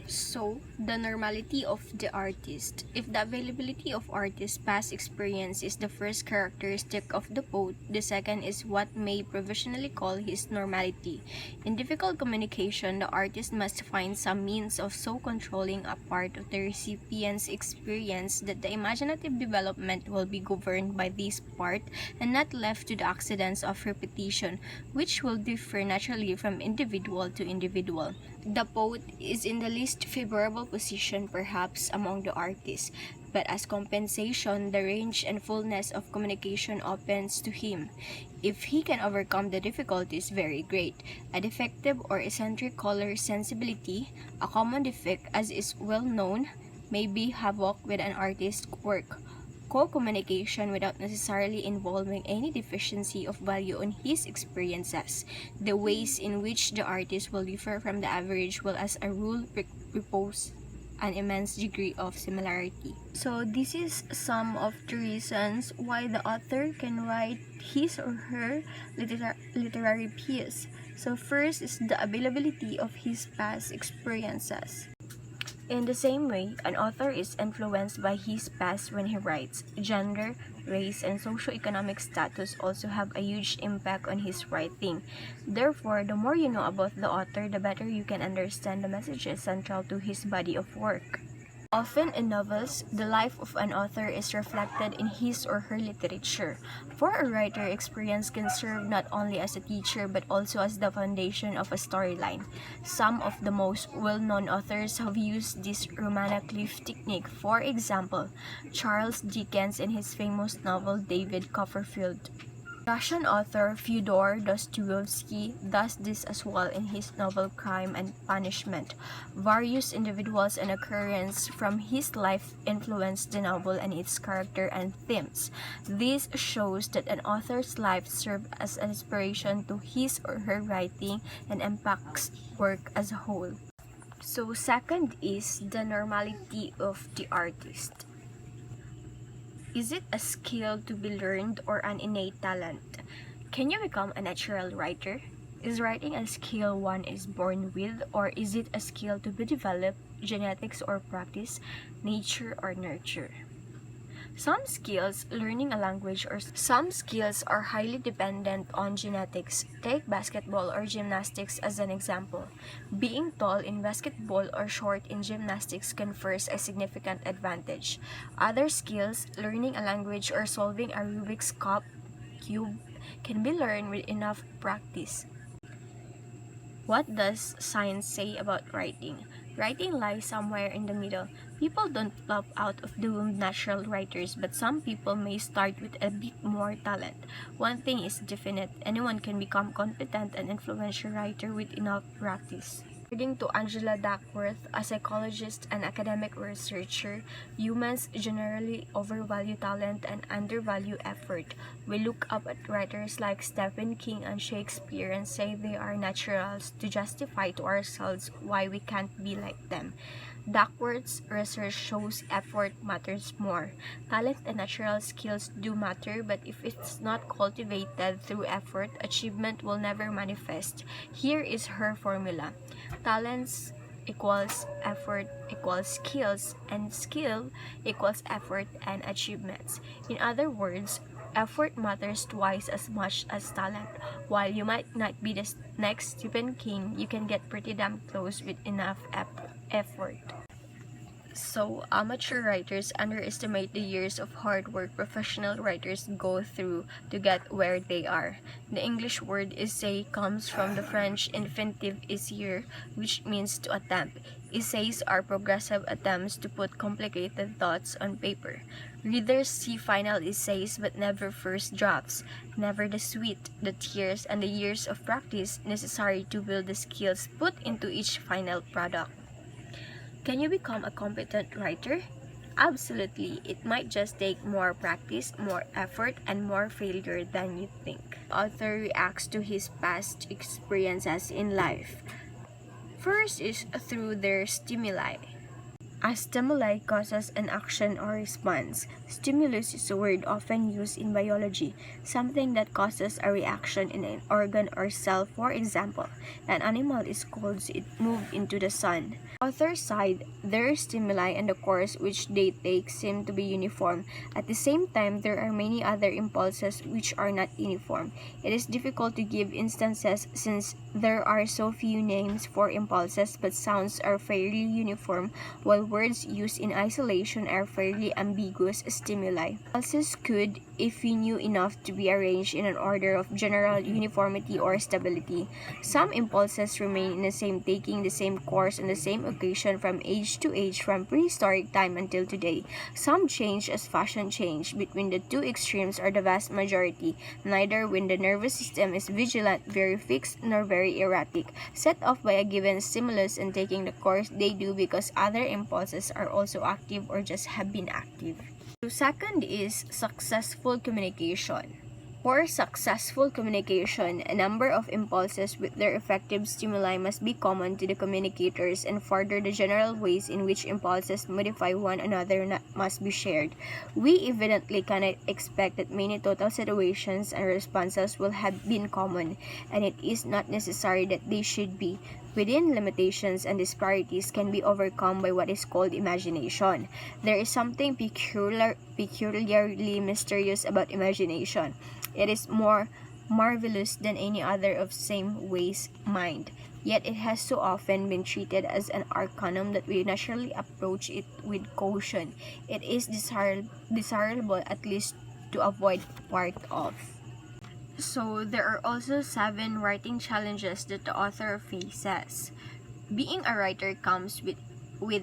So, the normality of the artist. If the availability of artist's past experience is the first characteristic of the poet, the second is what may provisionally call his normality. In difficult communication, the artist must find some means of so controlling a part of the recipient's experience that the imaginative development will be governed by this part and not left to the accidents of repetition, which will differ naturally from individual to individual. The poet is in the least favorable position perhaps among the artists, but as compensation, the range and fullness of communication opens to him. If he can overcome the difficulties, very great. A defective or eccentric color sensibility, a common defect as is well known, may be havoc with an artist's work. Co-communication without necessarily involving any deficiency of value on his experiences. The ways in which the artist will differ from the average will as a rule propose an immense degree of similarity. So this is some of the reasons why the author can write his or her literary piece. So first is the availability of his past experiences. In the same way, an author is influenced by his past when he writes. Gender, race, and socioeconomic status also have a huge impact on his writing. Therefore, the more you know about the author, the better you can understand the messages central to his body of work. Often in novels, the life of an author is reflected in his or her literature. For a writer, experience can serve not only as a teacher but also as the foundation of a storyline. Some of the most well-known authors have used this Romana Cliff technique. For example, Charles Dickens in his famous novel David Copperfield. Russian author Fyodor Dostoevsky does this as well in his novel Crime and Punishment. Various individuals and occurrences from his life influence the novel and its character and themes. This shows that an author's life serves as an inspiration to his or her writing and impacts work as a whole. So second is the normality of the artist. Is it a skill to be learned or an innate talent? Can you become a natural writer? Is writing a skill one is born with, or is it a skill to be developed, genetics or practice, nature or nurture? Some skills, learning a language or some skills are highly dependent on genetics. Take basketball or gymnastics as an example. Being tall in basketball or short in gymnastics confers a significant advantage. Other skills, learning a language or solving a Rubik's cube, can be learned with enough practice. What does science say about writing? Writing lies somewhere in the middle. People don't pop out of the womb natural writers, but some people may start with a bit more talent. One thing is definite, anyone can become competent and influential writer with enough practice. According to Angela Duckworth, a psychologist and academic researcher, humans generally overvalue talent and undervalue effort. We look up at writers like Stephen King and Shakespeare and say they are naturals to justify to ourselves why we can't be like them. Duckworth's research shows effort matters more. Talent and natural skills do matter, but if it's not cultivated through effort, achievement will never manifest. Here is her formula. Talents equals effort equals skills, and skill equals effort and achievements. In other words, effort matters twice as much as talent. While you might not be the next Stephen King, you can get pretty damn close with enough effort. So, amateur writers underestimate the years of hard work professional writers go through to get where they are. The English word essay comes from the French infinitive essayer, which means to attempt. Essays are progressive attempts to put complicated thoughts on paper. Readers see final essays but never first drafts, never the sweat, the tears, and the years of practice necessary to build the skills put into each final product. Can you become a competent writer? Absolutely. It might just take more practice, more effort, and more failure than you think. The author reacts to his past experiences in life. First is through their stimuli. A stimuli causes an action or response. Stimulus is a word often used in biology, something that causes a reaction in an organ or cell. For example, an animal is cold, so it moved into the sun. Other side, their stimuli and the course which they take seem to be uniform. At the same time, there are many other impulses which are not uniform. It is difficult to give instances since there are so few names for impulses, but sounds are fairly uniform, while words used in isolation are fairly ambiguous stimuli. Impulses could, if we knew enough, to be arranged in an order of general uniformity or stability. Some impulses remain in the same, taking the same course on the same occasion from age to age, from prehistoric time until today. Some change as fashion change. Between the two extremes are the vast majority, neither when the nervous system is vigilant, very fixed, nor very erratic, set off by a given stimulus and taking the course they do because other impulses are also active or just have been active. The second is successful communication. For successful communication, a number of impulses with their effective stimuli must be common to the communicators, and further, the general ways in which impulses modify one another must be shared. We evidently cannot expect that many total situations and responses will have been common, and it is not necessary that they should be. Within limitations and disparities can be overcome by what is called imagination. There is something peculiarly mysterious about imagination. It is more marvelous than any other of same ways mind. Yet it has so often been treated as an arcanum that we naturally approach it with caution. It is desirable at least to avoid part of. So there are also 7 writing challenges that the author faces. Being a writer comes with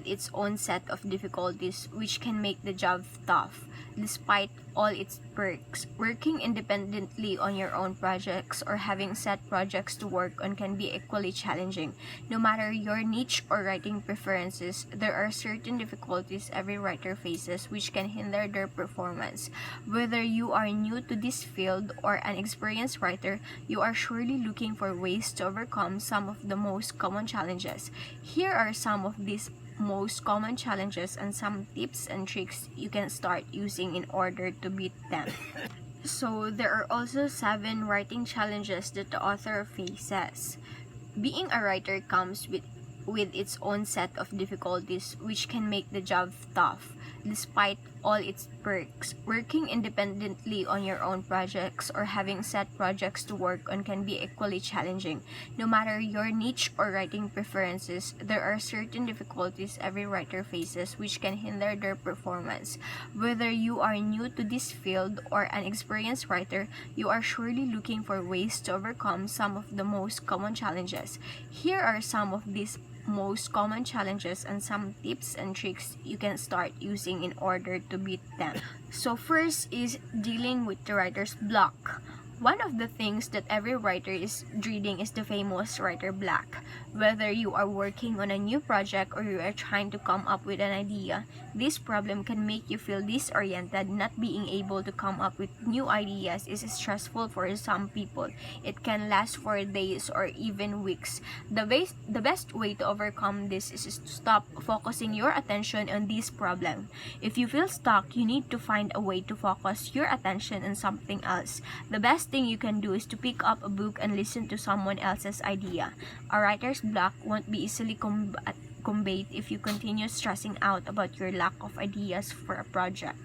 its own set of difficulties which can make the job tough. Despite all its perks, working independently on your own projects or having set projects to work on can be equally challenging. No matter your niche or writing preferences, there are certain difficulties every writer faces which can hinder their performance. Whether you are new to this field or an experienced writer, you are surely looking for ways to overcome some of the most common challenges. Here are some of these most common challenges and some tips and tricks you can start using in order to beat them. So there are also 7 writing challenges that the author faces. Being a writer comes with its own set of difficulties which can make the job tough. Despite all its perks, working independently on your own projects or having set projects to work on can be equally challenging. No matter your niche or writing preferences, there are certain difficulties every writer faces which can hinder their performance. Whether you are new to this field or an experienced writer, you are surely looking for ways to overcome some of the most common challenges. Here are some of these most common challenges and some tips and tricks you can start using in order to beat them. So first is dealing with the writer's block. One of the things that every writer is dreading is the famous writer block. Whether you are working on a new project or you are trying to come up with an idea, this problem can make you feel disoriented. Not being able to come up with new ideas is stressful for some people. It can last for days or even weeks. The best way to overcome this is to stop focusing your attention on this problem. If you feel stuck, you need to find a way to focus your attention on something else. The best thing you can do is to pick up a book and listen to someone else's idea. A writer's block won't be easily conveyed if you continue stressing out about your lack of ideas for a project.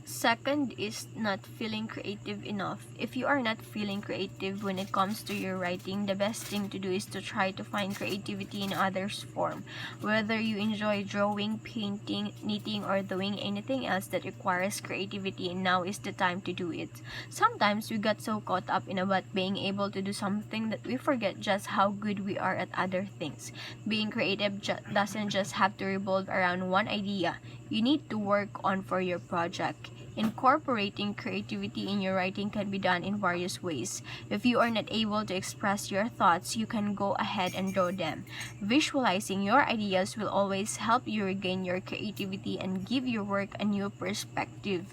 Second is not feeling creative enough. If you are not feeling creative when it comes to your writing, the best thing to do is to try to find creativity in others' form. Whether you enjoy drawing, painting, knitting, or doing anything else that requires creativity, now is the time to do it. Sometimes we got so caught up in about being able to do something that we forget just how good we are at other things. Being creative doesn't just have to revolve around one idea you need to work on for your project. Incorporating creativity in your writing can be done in various ways. If you are not able to express your thoughts, you can go ahead and draw them. Visualizing your ideas will always help you regain your creativity and give your work a new perspective.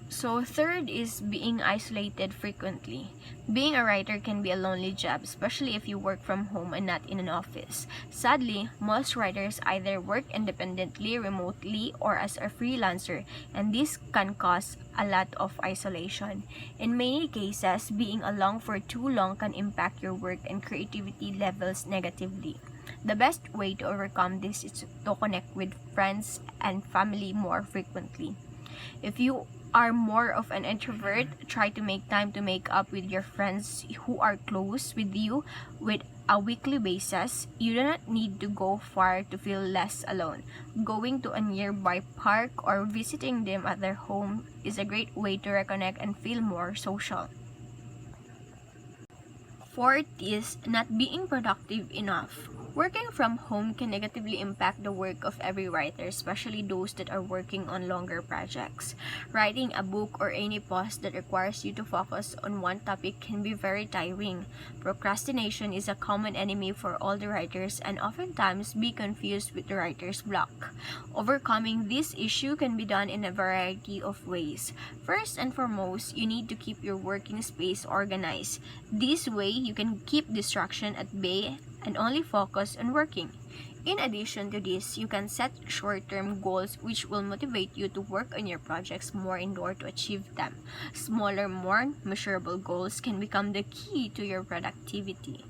So third is being isolated frequently. Being a writer can be a lonely job, especially if you work from home and not in an office. Sadly, most writers either work independently, remotely, or as a freelancer, and this can cause a lot of isolation. In many cases, being alone for too long can impact your work and creativity levels negatively. The best way to overcome this is to connect with friends and family more frequently. If you are more of an introvert, try to make time to make up with your friends who are close with you with a weekly basis. You do not need to go far to feel less alone. Going to a nearby park or visiting them at their home is a great way to reconnect and feel more social. Fourth is not being productive enough. Working from home can negatively impact the work of every writer, especially those that are working on longer projects. Writing a book or any post that requires you to focus on one topic can be very tiring. Procrastination is a common enemy for all the writers and oftentimes be confused with the writer's block. Overcoming this issue can be done in a variety of ways. First and foremost, you need to keep your working space organized. This way, you can keep distraction at bay and only focus on working. In addition to this, you can set short-term goals which will motivate you to work on your projects more in order to achieve them. Smaller, more measurable goals can become the key to your productivity.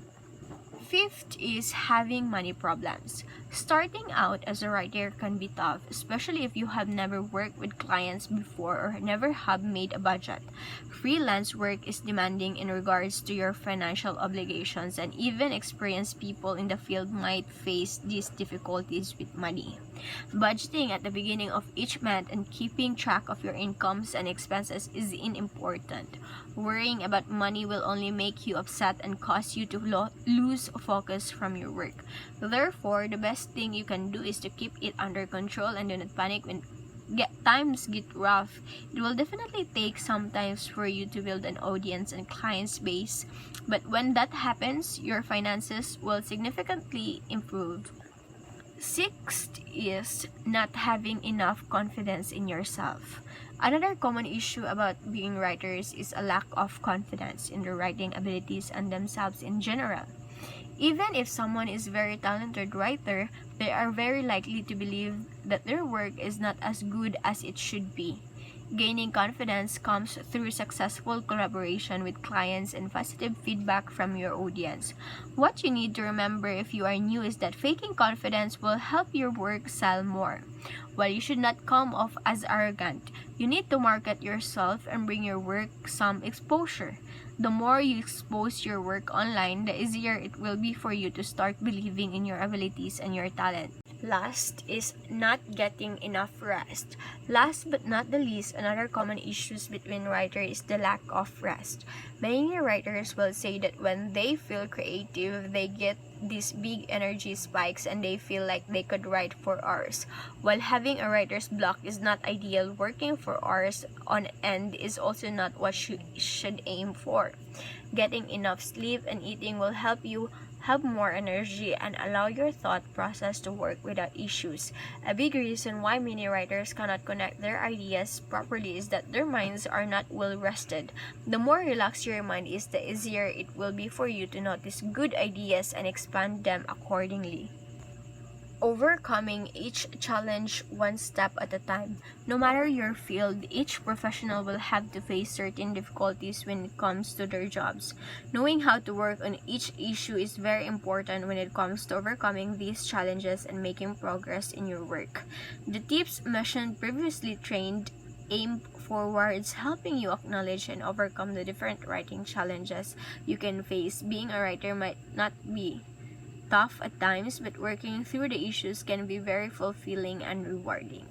Fifth is having money problems. Starting out as a writer can be tough, especially if you have never worked with clients before or never have made a budget. Freelance work is demanding in regards to your financial obligations, and even experienced people in the field might face these difficulties with money. Budgeting at the beginning of each month and keeping track of your incomes and expenses is important. Worrying about money will only make you upset and cause you to lose focus from your work. Therefore, the best thing you can do is to keep it under control and do not panic when times get rough. It will definitely take some time for you to build an audience and client base, but when that happens, your finances will significantly improve. Sixth is not having enough confidence in yourself. Another common issue about being writers is a lack of confidence in their writing abilities and themselves in general. Even if someone is a very talented writer, they are very likely to believe that their work is not as good as it should be. Gaining confidence comes through successful collaboration with clients and positive feedback from your audience. What you need to remember if you are new is that faking confidence will help your work sell more. While you should not come off as arrogant, you need to market yourself and bring your work some exposure. The more you expose your work online, the easier it will be for you to start believing in your abilities and your talent. Last is not getting enough rest. Last but not the least, another common issue between writers is the lack of rest. Many writers will say that when they feel creative, they get these big energy spikes and they feel like they could write for hours. While having a writer's block is not ideal, working for hours on end is also not what you should aim for. Getting enough sleep and eating will help you have more energy and allow your thought process to work without issues. A big reason why many writers cannot connect their ideas properly is that their minds are not well rested. The more relaxed your mind is, the easier it will be for you to notice good ideas and expand them accordingly. Overcoming each challenge one step at a time. No matter your field, each professional will have to face certain difficulties when it comes to their jobs. Knowing how to work on each issue is very important when it comes to overcoming these challenges and making progress in your work. The tips mentioned previously trained aim forwards, helping you acknowledge and overcome the different writing challenges you can face. Being a writer might not be tough at times, but working through the issues can be very fulfilling and rewarding.